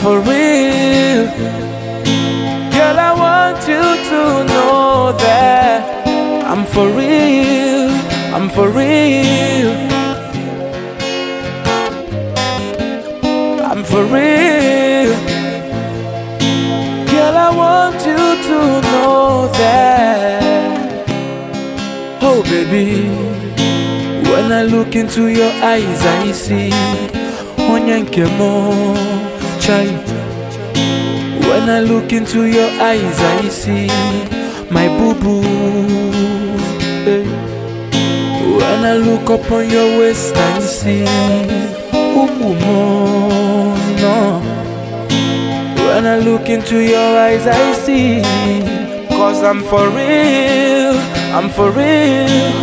for real. Girl, I want you to know that I'm for real. I'm for real. I'm for real. Girl, I want you to know that. Oh baby, when I look into your eyes I see Onyankemo Chai. When I look into your eyes I see my boo-boo. Hey. When I look upon your waist I see no. When I look into your eyes I see, 'cause I'm for real, I'm for real.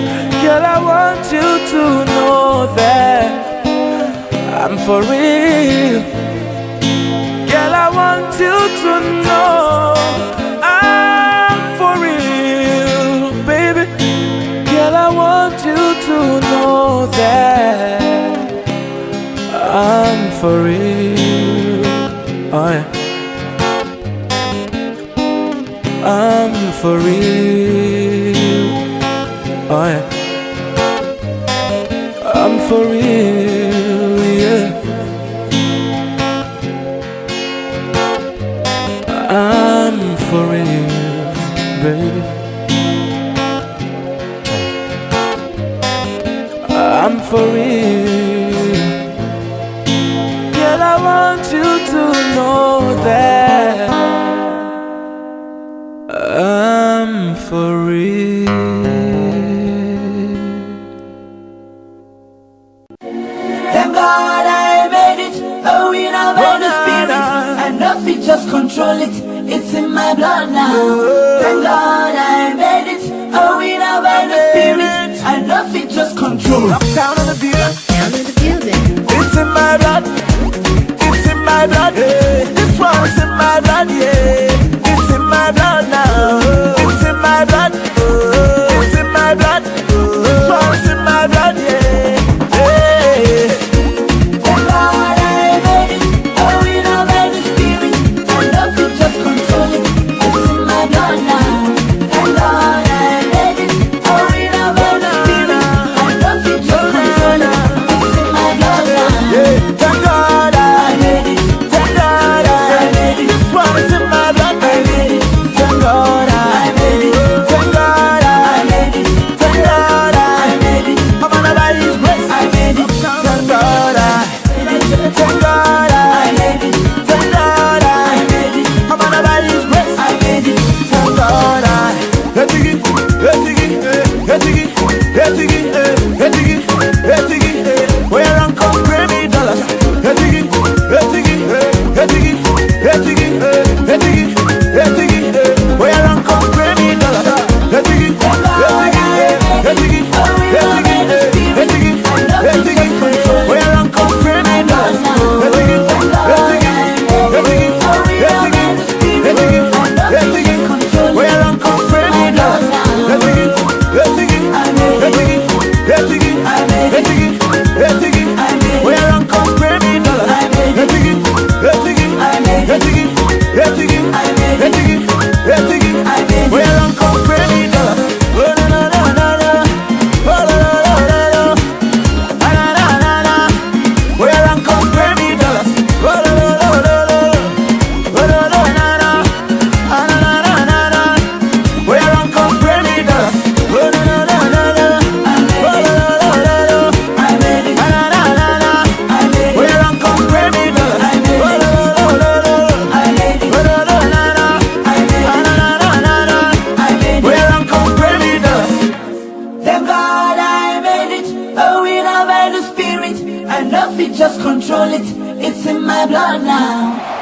Girl, I want you to know that I'm for real. Girl, I want you to know I'm for real, baby. Girl, I want you to know that I'm for real. Oh, yeah. I'm for real. Oh yeah. I'm for real, yeah. I'm for real, baby. I'm for real. Girl, I want you to know that I'm for real. Thank God I made it, a winner by the Spirit. And nothing just control it, it's in my blood now. Thank God I made it, a winner by the Spirit. And nothing just control. Down in the building, Down in the building. it's in my blood, it's in my blood, yeah. This one's in my blood, yeah. It's in my blood now. It's in my blood, it's in my blood. This one's in my blood, yeah. Hey. Thank God I made it, a winner by the Spirit. And nothing just control it, it's in my blood now. Thank God I made it, a winner by the Spirit. And nothing just control it, it's in my blood now. Yeah. Thank God I made it, thank God I made it, this one is in my blood, I made it, thank God I made it, thank God I made it, thank God I made it, I'm gonna buy His grace. I made it, Thank God thank God I made it, thank God I made it, I'm gonna buy His grace. I made it. Thank God Etigi, etigi, etigi, etigi, etigi, etigi, where I'm come pay me dollars. Etigi, etigi, etigi, etigi, etigi, etigi, where I'm come pay me dollars. Etigi, etigi, etigi, etigi, etigi, etigi, where I'm come pay me dollars. Etigi, etigi, etigi, etigi, etigi, etigi, where I'm come pay me dollars. Etigi, etigi, etigi, etigi, etigi, etigi, where I'm come pay me dollars. Etigi, etigi, etigi, etigi, etigi, etigi, where I'm come pay me dollars. Oh na na na na na, oh la la la la la, ah na na na na, where I'm come pay me dollars. Oh la la la la la, oh la la na na, ah na na na na na, where I'm come pay me dollars. Oh na na na na na, oh la la la la la, I made it, ah na na na na, I made it, where I'm come pay me dollars. Oh la la la la la, I made it, oh la la na na, I made ah it, na na na na, I made it. where I'm come pay me dollars. Thank God I made it, a winner by the Spirit. And nothing just control it, it's in my blood now.